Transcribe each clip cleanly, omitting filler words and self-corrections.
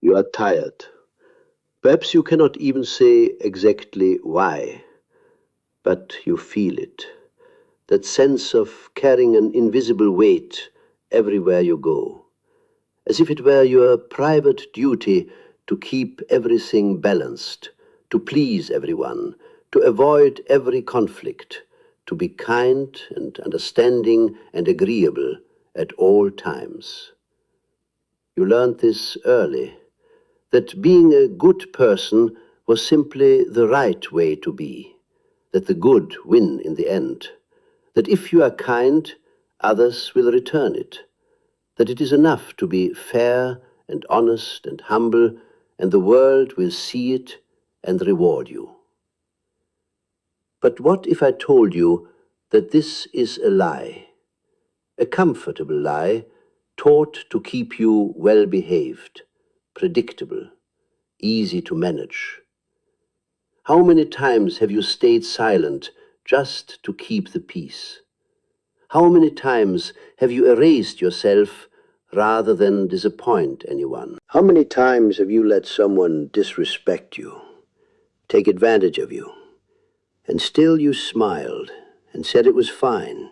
You are tired. Perhaps you cannot even say exactly why, but you feel it. That sense of carrying an invisible weight everywhere you go, as if it were your private duty to keep everything balanced, to please everyone, to avoid every conflict, to be kind and understanding and agreeable at all times. You learned this early, that being a good person was simply the right way to be, that the good win in the end, that if you are kind, others will return it, that it is enough to be fair and honest and humble, and the world will see it and reward you. But what if I told you that this is a lie, a comfortable lie, taught to keep you well behaved, predictable, easy to manage? How many times have you stayed silent just to keep the peace? How many times have you erased yourself rather than disappoint anyone? How many times have you let someone disrespect you, take advantage of you, and still you smiled and said it was fine,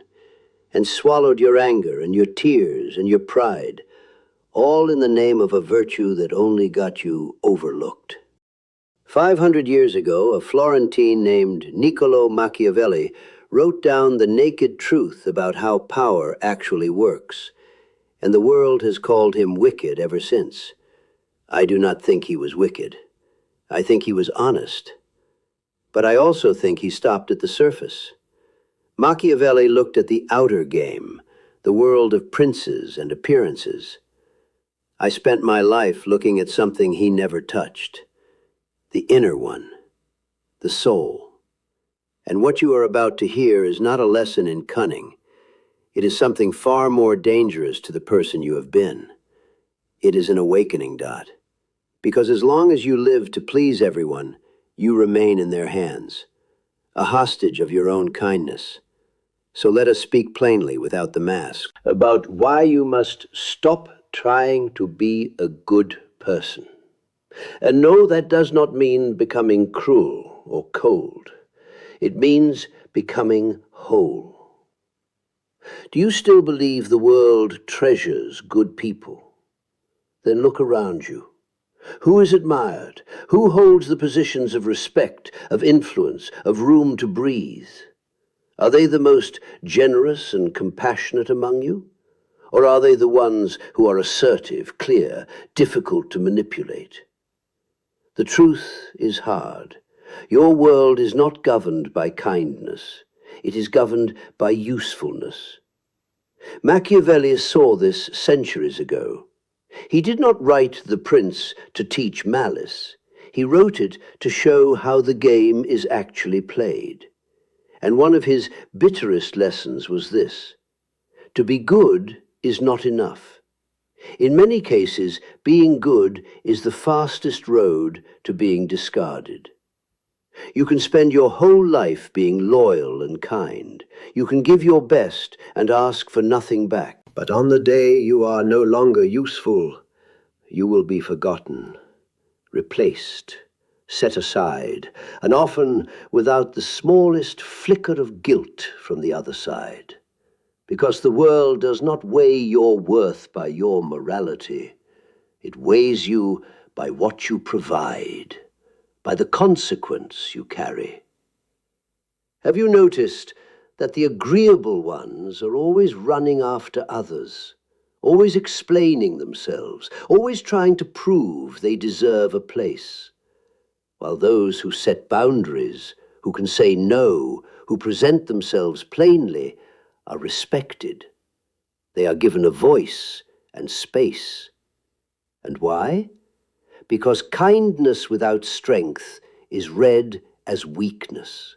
and swallowed your anger and your tears and your pride, all in the name of a virtue that only got you overlooked? 500 years ago, a Florentine named Niccolò Machiavelli wrote down the naked truth about how power actually works, and the world has called him wicked ever since. I do not think he was wicked. I think he was honest. But I also think he stopped at the surface. Machiavelli looked at the outer game, the world of princes and appearances. I spent my life looking at something he never touched. The inner one, the soul. And what you are about to hear is not a lesson in cunning. It is something far more dangerous to the person you have been. It is an awakening, Dot. Because as long as you live to please everyone, you remain in their hands, a hostage of your own kindness. So let us speak plainly without the mask about why you must stop trying to be a good person. And no, that does not mean becoming cruel or cold. It means becoming whole. Do you still believe the world treasures good people? Then look around you. Who is admired? Who holds the positions of respect, of influence, of room to breathe? Are they the most generous and compassionate among you? Or are they the ones who are assertive, clear, difficult to manipulate? The truth is hard. Your world is not governed by kindness. It is governed by usefulness. Machiavelli saw this centuries ago. He did not write The Prince to teach malice. He wrote it to show how the game is actually played. And one of his bitterest lessons was this: to be good is not enough. In many cases, being good is the fastest road to being discarded. You can spend your whole life being loyal and kind. You can give your best and ask for nothing back. But on the day you are no longer useful, you will be forgotten, replaced, set aside, and often without the smallest flicker of guilt from the other side. Because the world does not weigh your worth by your morality. It weighs you by what you provide, by the consequence you carry. Have you noticed that the agreeable ones are always running after others, always explaining themselves, always trying to prove they deserve a place, while those who set boundaries, who can say no, who present themselves plainly, are respected. They are given a voice and space. And why? Because kindness without strength is read as weakness.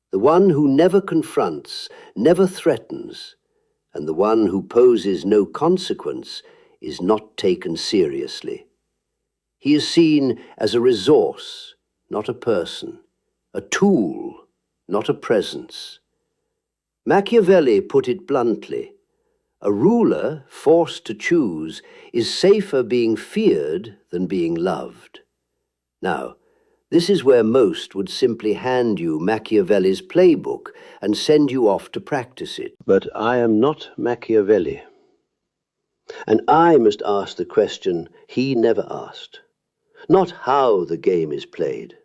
The one who never confronts, never threatens, and the one who poses no consequence is not taken seriously. He is seen as a resource, not a person, a tool, not a presence. Machiavelli put it bluntly: A ruler forced to choose is safer being feared than being loved. Now, this is where most would simply hand you Machiavelli's playbook and send you off to practice it. But I am not Machiavelli, and I must ask the question he never asked. Not how the game is played,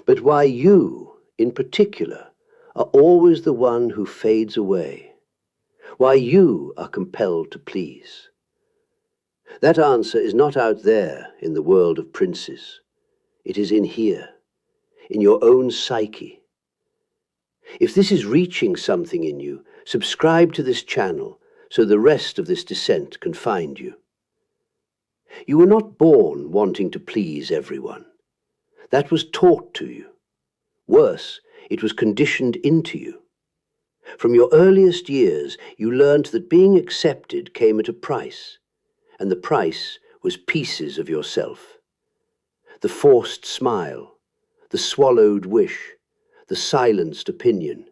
but why you, in particular, are always the one who fades away. Why you are compelled to please. That answer is not out there in the world of princes. It is in here, in your own psyche. If this is reaching something in you, subscribe to this channel so the rest of this descent can find you. You were not born wanting to please everyone. That was taught to you. Worse, it was conditioned into you. From your earliest years, you learned that being accepted came at a price, and the price was pieces of yourself. The forced smile, the swallowed wish, the silenced opinion.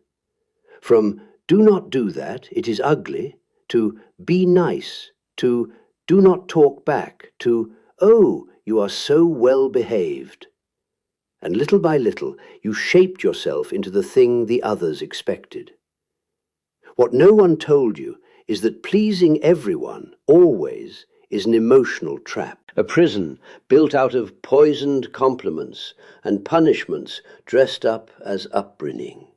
From "do not do that, it is ugly," to "be nice," to "do not talk back," to "oh, you are so well behaved." And little by little, you shaped yourself into the thing the others expected. What no one told you is that pleasing everyone, always, is an emotional trap. A prison built out of poisoned compliments and punishments dressed up as upbringing.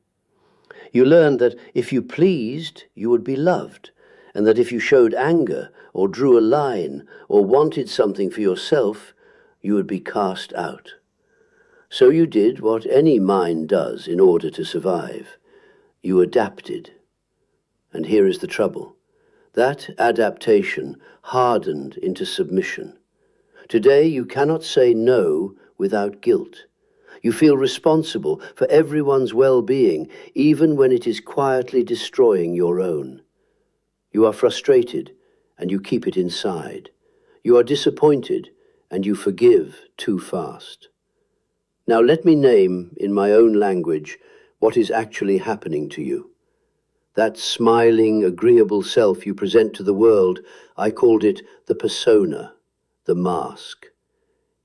You learned that if you pleased, you would be loved, and that if you showed anger or drew a line or wanted something for yourself, you would be cast out. So you did what any mind does in order to survive. You adapted. And here is the trouble. That adaptation hardened into submission. Today you cannot say no without guilt. You feel responsible for everyone's well-being, even when it is quietly destroying your own. You are frustrated, and you keep it inside. You are disappointed, and you forgive too fast. Now let me name, in my own language, what is actually happening to you. That smiling, agreeable self you present to the world, I called it the persona, the mask.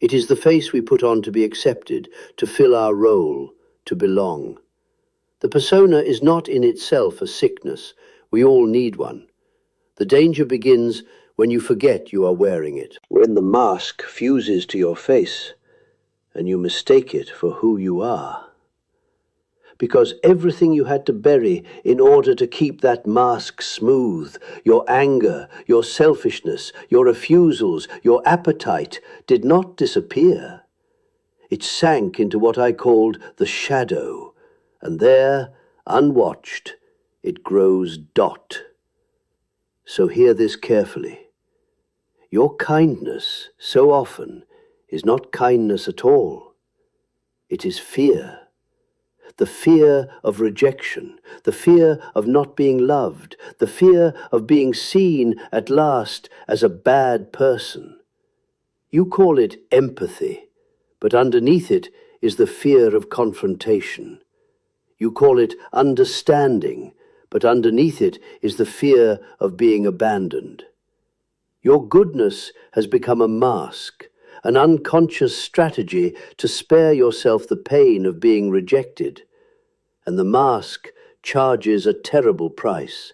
It is the face we put on to be accepted, to fill our role, to belong. The persona is not in itself a sickness. We all need one. The danger begins when you forget you are wearing it. When the mask fuses to your face, and you mistake it for who you are. Because everything you had to bury in order to keep that mask smooth, your anger, your selfishness, your refusals, your appetite, did not disappear. It sank into what I called the shadow, and there, unwatched, it grows dot. So hear this carefully. Your kindness, so often, is not kindness at all. It is fear. The fear of rejection, the fear of not being loved, the fear of being seen at last as a bad person. You call it empathy, but underneath it is the fear of confrontation. You call it understanding, but underneath it is the fear of being abandoned. Your goodness has become a mask, an unconscious strategy to spare yourself the pain of being rejected. And the mask charges a terrible price.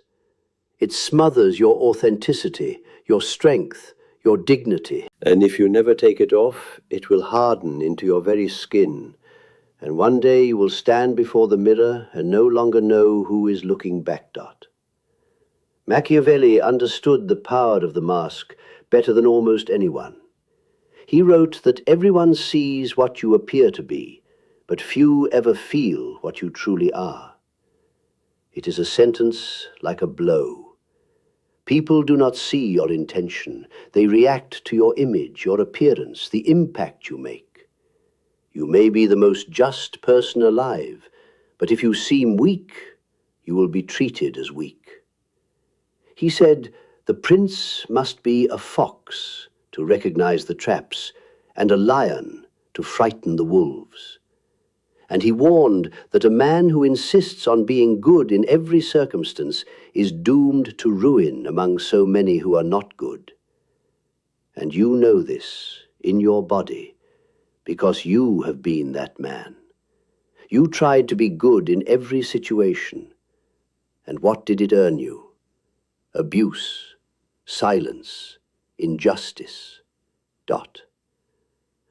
It smothers your authenticity, your strength, your dignity. And if you never take it off, it will harden into your very skin. And one day you will stand before the mirror and no longer know who is looking back. Machiavelli understood the power of the mask better than almost anyone. He wrote that everyone sees what you appear to be, but few ever feel what you truly are. It is a sentence like a blow. People do not see your intention. They react to your image, your appearance, the impact you make. You may be the most just person alive, but if you seem weak, you will be treated as weak. He said, the prince must be a fox to recognize the traps, and a lion to frighten the wolves. and he warned that a man who insists on being good in every circumstance is doomed to ruin among so many who are not good. And you know this in your body, because you have been that man. You tried to be good in every situation, and what did it earn you? Abuse, silence, injustice.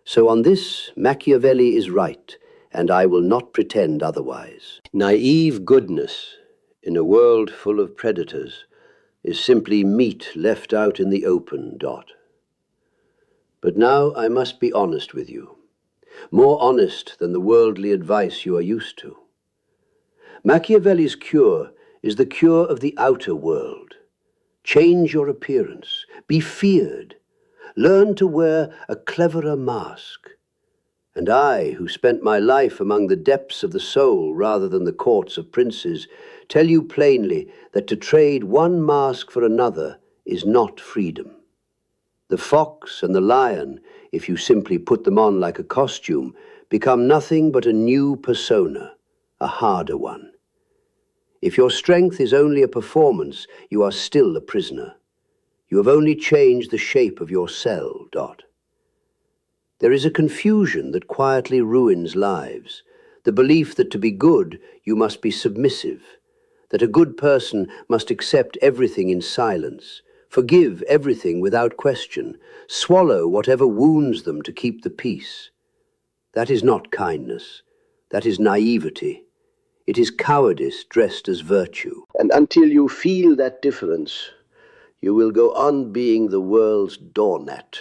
So on this, Machiavelli is right, and I will not pretend otherwise. Naive goodness in a world full of predators is simply meat left out in the open. But now I must be honest with you, more honest than the worldly advice you are used to. Machiavelli's cure is the cure of the outer world. Change your appearance, be feared, learn to wear a cleverer mask. And I, who spent my life among the depths of the soul rather than the courts of princes, tell you plainly that to trade one mask for another is not freedom. The fox and the lion, if you simply put them on like a costume, become nothing but a new persona, a harder one. If your strength is only a performance, you are still a prisoner. You have only changed the shape of your cell. There is a confusion that quietly ruins lives, the belief that to be good, you must be submissive, that a good person must accept everything in silence, forgive everything without question, swallow whatever wounds them to keep the peace. That is not kindness. That is naivety. It is cowardice dressed as virtue. And until you feel that difference, you will go on being the world's doormat.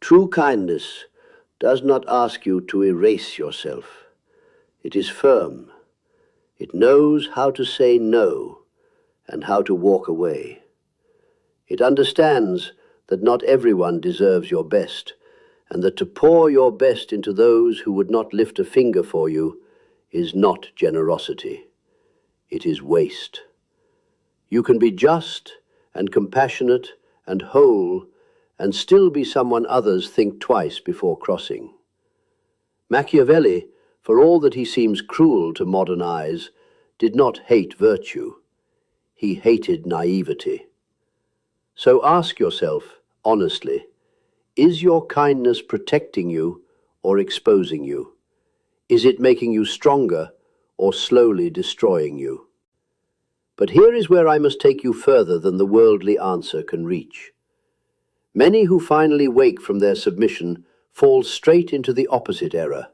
True kindness does not ask you to erase yourself. It is firm. It knows how to say no and how to walk away. It understands that not everyone deserves your best, and that to pour your best into those who would not lift a finger for you is not generosity. It is waste. You can be just and compassionate and whole and still be someone others think twice before crossing. Machiavelli, for all that he seems cruel to modern eyes, did not hate virtue. He hated naivety. So ask yourself, honestly, is your kindness protecting you or exposing you? Is it making you stronger or slowly destroying you? But here is where I must take you further than the worldly answer can reach. Many who finally wake from their submission fall straight into the opposite error.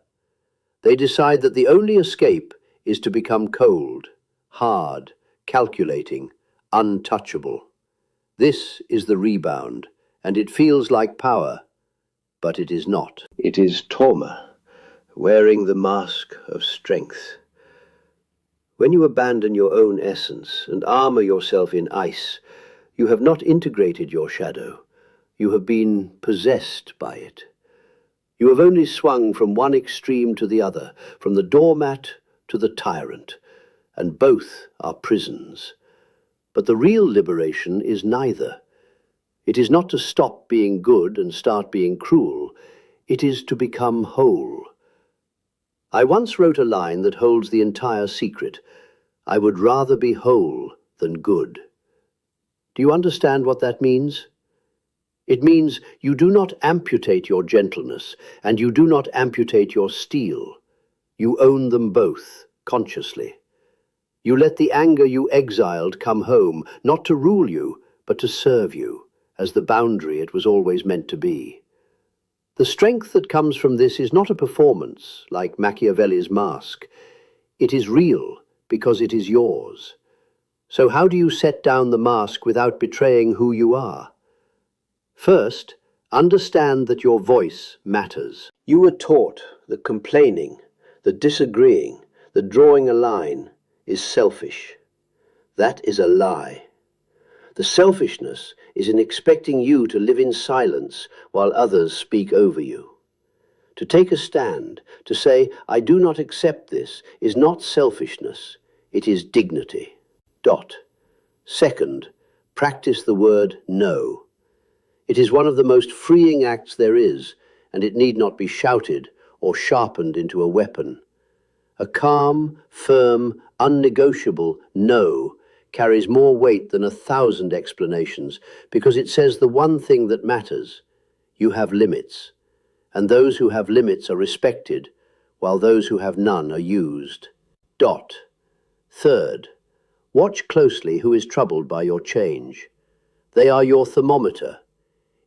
They decide that the only escape is to become cold, hard, calculating, untouchable. This is the rebound, and it feels like power, but it is not. It is trauma, wearing the mask of strength. When you abandon your own essence and armor yourself in ice, you have not integrated your shadow. You have been possessed by it. You have only swung from one extreme to the other, from the doormat to the tyrant, and both are prisons. But the real liberation is neither. It is not to stop being good and start being cruel. It is to become whole. I once wrote a line that holds the entire secret. I would rather be whole than good. Do you understand what that means? It means you do not amputate your gentleness, and you do not amputate your steel. You own them both, consciously. You let the anger you exiled come home, not to rule you, but to serve you, as the boundary it was always meant to be. The strength that comes from this is not a performance, like Machiavelli's mask. It is real, because it is yours. So how do you set down the mask without betraying who you are? First, understand that your voice matters. You were taught that complaining, that disagreeing, that drawing a line is selfish. That is a lie. The selfishness is in expecting you to live in silence while others speak over you. To take a stand, to say, I do not accept this, is not selfishness, it is dignity. Second, practice the word no. It is one of the most freeing acts there is, and it need not be shouted or sharpened into a weapon. A calm, firm, unnegotiable no carries more weight than 1,000 explanations, because it says the one thing that matters: you have limits, and those who have limits are respected, while those who have none are used. Third, watch closely who is troubled by your change. They are your thermometer.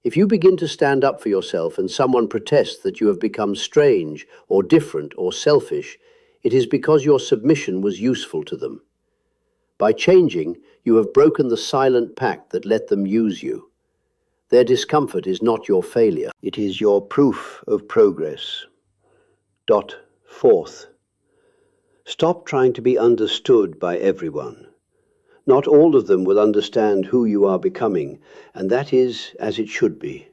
If you begin to stand up for yourself and someone protests that you have become strange or different or selfish, it is because your submission was useful to them. By changing, you have broken the silent pact that let them use you. Their discomfort is not your failure. It is your proof of progress. Fourth, stop trying to be understood by everyone. Not all of them will understand who you are becoming, and that is as it should be.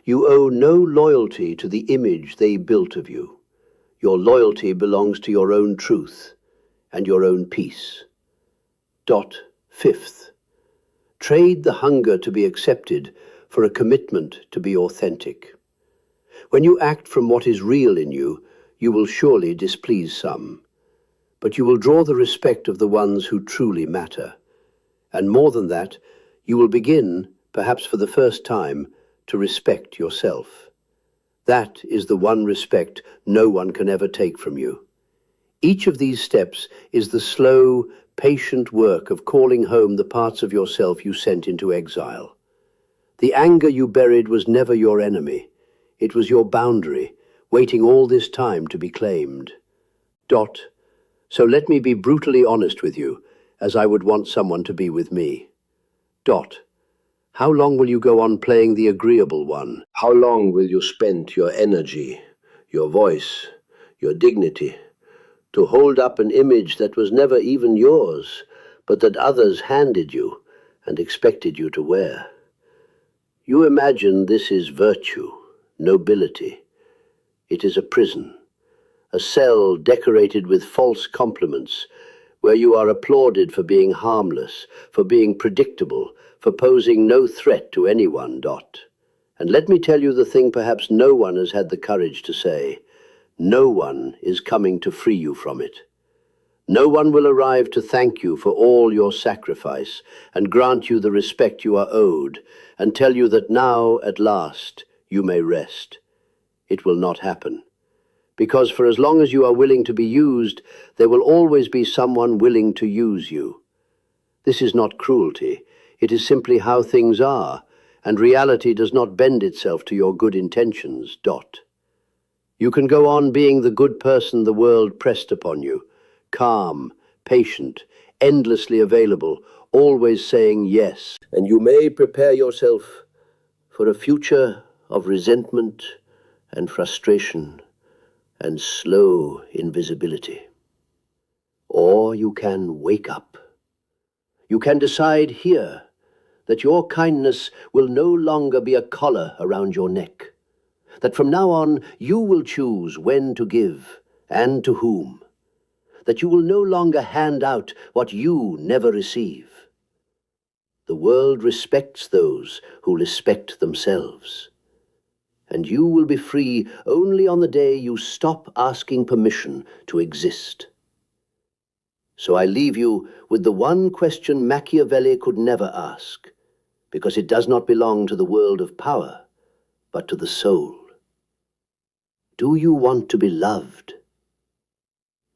You owe no loyalty to the image they built of you. Your loyalty belongs to your own truth and your own peace. Fifth, trade the hunger to be accepted for a commitment to be authentic. When you act from what is real in you, you will surely displease some, but you will draw the respect of the ones who truly matter. And more than that, you will begin, perhaps for the first time, to respect yourself. That is the one respect no one can ever take from you. Each of these steps is the slow, patient work of calling home the parts of yourself you sent into exile. The anger you buried was never your enemy. It was your boundary, waiting all this time to be claimed. So let me be brutally honest with you, as I would want someone to be with me. How long will you go on playing the agreeable one? How long will you spend your energy, your voice, your dignity, to hold up an image that was never even yours, but that others handed you and expected you to wear? You imagine this is virtue, nobility. It is a prison, a cell decorated with false compliments, where you are applauded for being harmless, for being predictable, for posing no threat to anyone. And let me tell you the thing perhaps no one has had the courage to say. No one is coming to free you from it. No one will arrive to thank you for all your sacrifice and grant you the respect you are owed and tell you that now, at last, you may rest. It will not happen. Because for as long as you are willing to be used, there will always be someone willing to use you. This is not cruelty. It is simply how things are, and reality does not bend itself to your good intentions. You can go on being the good person the world pressed upon you, calm, patient, endlessly available, always saying yes. And you may prepare yourself for a future of resentment and frustration and slow invisibility. Or you can wake up. You can decide here that your kindness will no longer be a collar around your neck, that from now on you will choose when to give and to whom, that you will no longer hand out what you never receive. The world respects those who respect themselves. And you will be free only on the day you stop asking permission to exist. So I leave you with the one question Machiavelli could never ask, because it does not belong to the world of power, but to the soul. Do you want to be loved,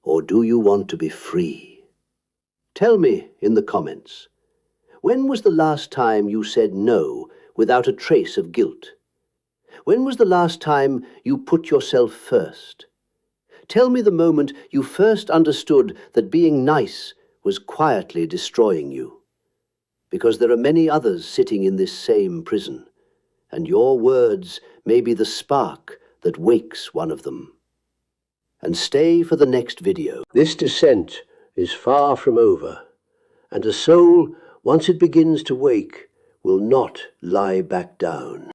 or do you want to be free? Tell me in the comments, when was the last time you said no without a trace of guilt? When was the last time you put yourself first? Tell me the moment you first understood that being nice was quietly destroying you. Because there are many others sitting in this same prison, and your words may be the spark that wakes one of them. And stay for the next video. This descent is far from over, and a soul, once it begins to wake, will not lie back down.